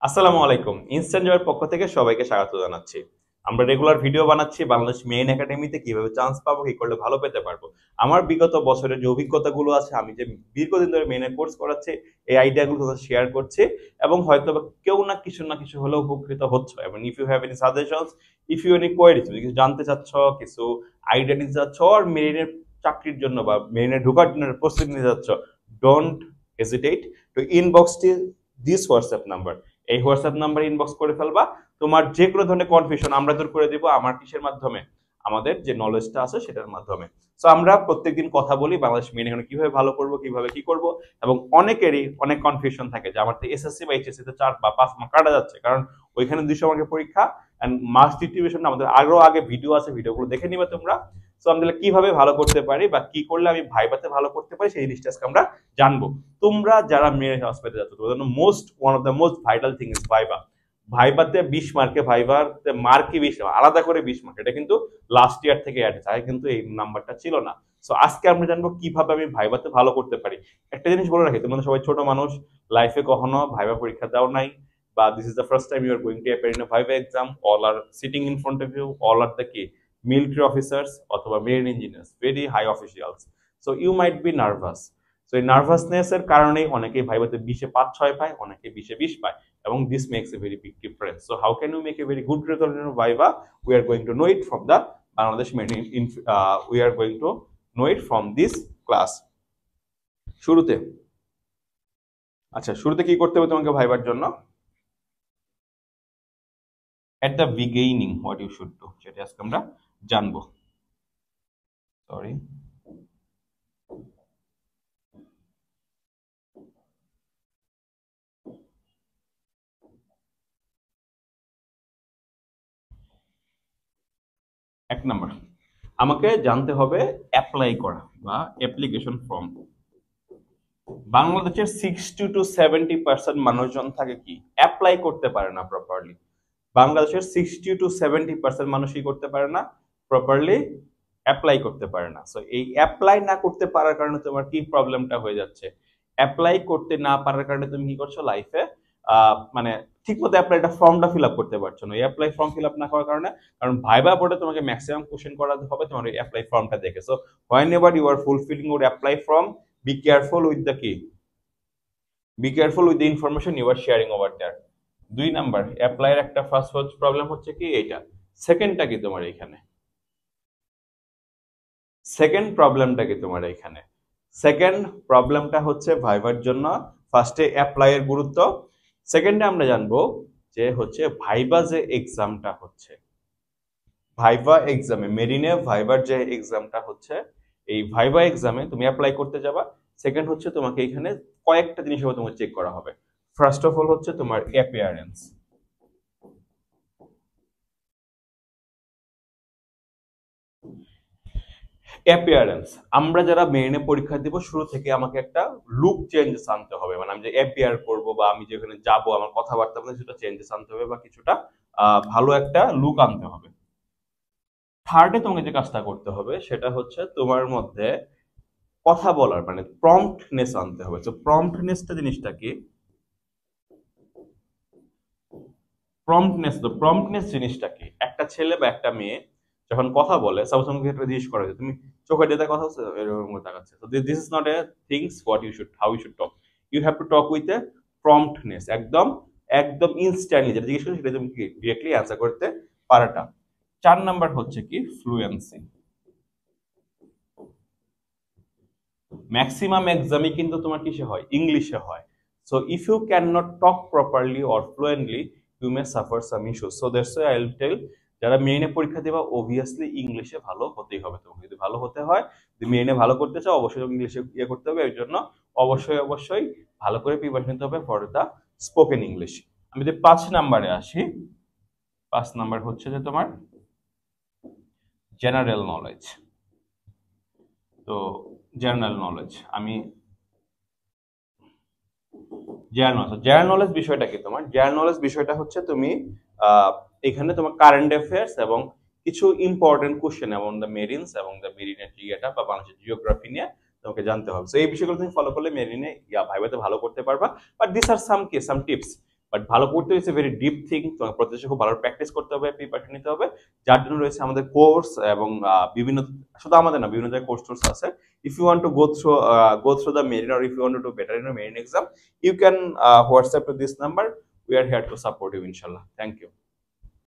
আসসালামু আলাইকুম। ইনস্ট্যান্ট জয়ের পক্ষ থেকে সবাইকে স্বাগত জানাচ্ছি। আমরা রেগুলার ভিডিও বানাচ্ছি বাংলাদেশ মেইন একাডেমিতে কিভাবে চান্স পাবো, কি করলে ভালো পেতে পারবো। আমার বিগত বছরের যে অভিজ্ঞতাগুলো আছে, আমি যে দীর্ঘদিন ধরে মেইনে কোর্স করাচ্ছি, এই আইডিয়াগুলো তোমাদের শেয়ার করছি এবং হয়তো বা কেউ না কিছু হলেও উপকৃত হচ্ছে। এবং if you have any suggestions, if you any queries, কিছু জানতে চাচ্ছ, কিছু আইডিয়া নিতে চাচ্ছ, আর মেরিনের চাকরির জন্য বা মেরিনে ঢোকার জন্য প্রস্তুতি নিতে চাচ্ছ, don't hesitate two inbox this WhatsApp number. এই হোয়াটসঅ্যাপ নাম্বার ইনবক্স করে ফেলবা। তোমার যে কোনো ধরনের কনফিউশন আমরা দূর করে দিব। আমার কিসের মাধ্যমে? আমাদের যে নলেজটা আছে সেটার মাধ্যমে। সো আমরা প্রত্যেকদিন কথা বলি বাংলাদেশ মেইন এখানে কিভাবে ভালো করব, কিভাবে কি করব। এবং অনেকেরই অনেক কনফিউশন থাকে যে আমার তো এসএসসি বা এইচএসসি তে 4 বা 5 মার্ক কাটা যাচ্ছে, কারণ ওইখানে 200 মার্কের পরীক্ষা এন্ড মার্কস ডিস্ট্রিবিউশন আমাদের আগে ভিডিও আছে, ভিডিওগুলো দেখে নিবে তোমরা। সো আমরা কিভাবে ভালো করতে পারি বা কি করলে আমি ভাইভাতে ভালো করতে পারি সেই জিনিসটা আজকে আমরা জানবো। তোমরা যারা মেয়ে হসপিটালে যাচ্ছ, তোমাদের জন্য one of the most vital thing is viva. ভাইবাতে 20 মার্কে, ভাইবাতে মার্কই 20, আলাদা করে 20 মার্ক। এটা কিন্তু লাস্ট ইয়ার থেকে অ্যাড হয়েছে, আগে কিন্তু এই নাম্বারটা ছিল না। সো আজকে আমরা জানবো কিভাবে আমি ভাইবাতে ভালো করতে পারি। একটা জিনিস বলে রাখি, তোমরা সবাই ছোট মানুষ, লাইফে কখনো ভাইবা পরীক্ষা দাও নাই, বা this is the first time you are going to appear in a viva exam. All are sitting in front of you, all are the কি মিলিটারি অফিসার্স অথবা marine engineers, very high officials. So you might be nervous. সো এই nervousness এর কারণেই অনেকেই ভাইভাতে 20-এ 5-6 পায়, অনেকে 20-এ 20 পায়, এবং this makes a very big difference. So how can you make a very good result in viva? We are going to know it from the Bangladesh marine we are going to know it from this class. শুরুতে শুরুতে কি করতে হবে তোমাকে ভাইবার জন্য? At the beginning what you should do, সেটা আজকে আমরা জানবো। সরি, এক নাম্বার আমাকে জানতে হবে অ্যাপ্লাই করা বা অ্যাপ্লিকেশন ফর্ম। বাংলাদেশের 60 to 70% মানুষজন থাকে কি অ্যাপ্লাই করতে পারে না প্রপারলি। বাংলাদেশের 60 to 70% মানুষই করতে পারে না প্রপারলি, অ্যাপ্লাই করতে পারে না। সো এই অ্যাপ্লাই না করতে পারার কারণে তোমার কি প্রবলেমটা হয়ে যাচ্ছে? অ্যাপ্লাই করতে না পারার কারণে তুমি কি করছো লাইফে, মানে ঠিক মতো অ্যাপ্লাইটা ফর্মটা ফিল আপ করতে পারছো না। এই অ্যাপ্লাই ফর্ম ফিল আপ না করার কারণে, কারণ ভাইবা বোর্ডে তোমাকে ম্যাক্সিমাম কোশ্চেন করাতে হবে তোমার এই অ্যাপ্লাই ফর্মটা দেখে। So whenever you are fulfilling your apply form, be careful with the key, be careful with the information you are sharing over there. 2 number অ্যাপ্লাইয়ের একটা ফার্স্ট প্রবলেম হচ্ছে কি এইটা। সেকেন্ডটা কি তোমার এইখানে? সেকেন্ড প্রবলেমটা কি তোমার এইখানে? সেকেন্ড প্রবলেমটা হচ্ছে ভাইবার জন্য ফার্স্টে অ্যাপ্লাইয়ের গুরুত্ব, সেকেন্ডে আমরা জানবো যে হচ্ছে ভাইবা যে এক্সামটা হচ্ছে, ভাইবা এক্সামে মেরিনে ভাইবার যে এক্সামটা হচ্ছে, এই ভাইবা এক্সামে তুমি অ্যাপ্লাই করতে যাবা। সেকেন্ড হচ্ছে তোমাকে এখানে কয়েকটা জিনিস তোমাকে চেক করা হবে। ফার্স্ট অফ অল হচ্ছে তোমার অ্যাপিয়ারেন্স। অ্যাপিয়ারেন্স, আমরা যারা মেরিনে পরীক্ষা দিব শুরু থেকে আমাকে একটা লুক চেঞ্জেস আনতে হবে। মানে আমি যে অ্যাপিয়ার করব বা আমি যেখানে যাব আমার কথাবার্তা বলে সেটা চেঞ্জেস আনতে হবে বা কিছুটা ভালো একটা লুক আনতে হবে। থার্ডে তোমাকে যে কাজটা করতে হবে সেটা হচ্ছে তোমার মধ্যে কথা বলার মানে প্রম্পটনেস আনতে হবে। তো প্রম্পটনেসটা জিনিসটা কি? প্রম্পটনেস জিনিসটা কি? একটা ছেলে বা একটা মেয়ে যখন কথা বলে, সাপোজ তোমাকে একটা জিনিস করা হয়েছে, তুমি চোখে দিয়ে কথা হচ্ছে এরকম করে তাকাচ্ছে, তো this is not a things what you should, how you should talk. You have to talk with a promptness, একদম একদম ইনস্ট্যান্টলি যেটা জিজ্ঞেস করছো সেটা তুমি কি ডিরেক্টলি অ্যান্সার করতে পারাটা। 4 নাম্বার হচ্ছে কি ফ্লুয়েন্সি। ম্যাক্সিমাম এক্সামই কিন্তু তোমার কিসে হয়? ইংলিশে হয়। So if you can not talk properly or fluently, you may suffer some issues. So that's why I will tell, যারা মেইনে পরীক্ষা দেবা অবভিয়াসলি ইংলিশে ভালো হতেই হবে। তোমাকে যদি ভালো হতে হয়, যদি মেইনে ভালো করতে চাও, অবশ্যই ইংলিশে ইয়ে করতে হবে। এর জন্য অবশ্যই ভালো করে প্রিপারেশন নিতে হবে ফর দ্য স্পোকেন ইংলিশ। আমি যদি 5 নাম্বারে আসি, 5 নাম্বার হচ্ছে যে তোমার জেনারেল নলেজ। তো জেনারেল নলেজ, আমি জেনারেল নলেজ বিষয়টা কি? তোমার জেনারেল নলেজ বিষয়টা হচ্ছে তুমি এখানে তোমার কারেন্ট অ্যাফেয়ার্স এবং কিছু ইম্পর্টেন্ট কোশ্চেন এবং দ্য মেরিনস এবং দ্য মেরিনের জিয়াটা বা বাংলাদেশের জিওগ্রাফি নিয়ে তোমাকে জানতে হবে। তো এই বিষয়গুলো তুমি ফলো করলে মেরিনে ভাইভাতে ভালো করতে পারবা। But this are some tips. But ভালো করতে হচ্ছে ভেরি ডিপ থিং, তোমার প্রত্যেক খুব ভালো প্র্যাকটিস করতে হবে, প্রিপারেশন নিতে হবে, যার জন্য রয়েছে আমাদের কোর্স এবং বিভিন্ন, শুধু আমাদের না, বিভিন্ন জায়গায় কোর্স টোর্স আছে। If you want to go through the marine, or if you want to do better in your marine exam, you can WhatsApp to this number. We are here to support you, inshallah. Thank you.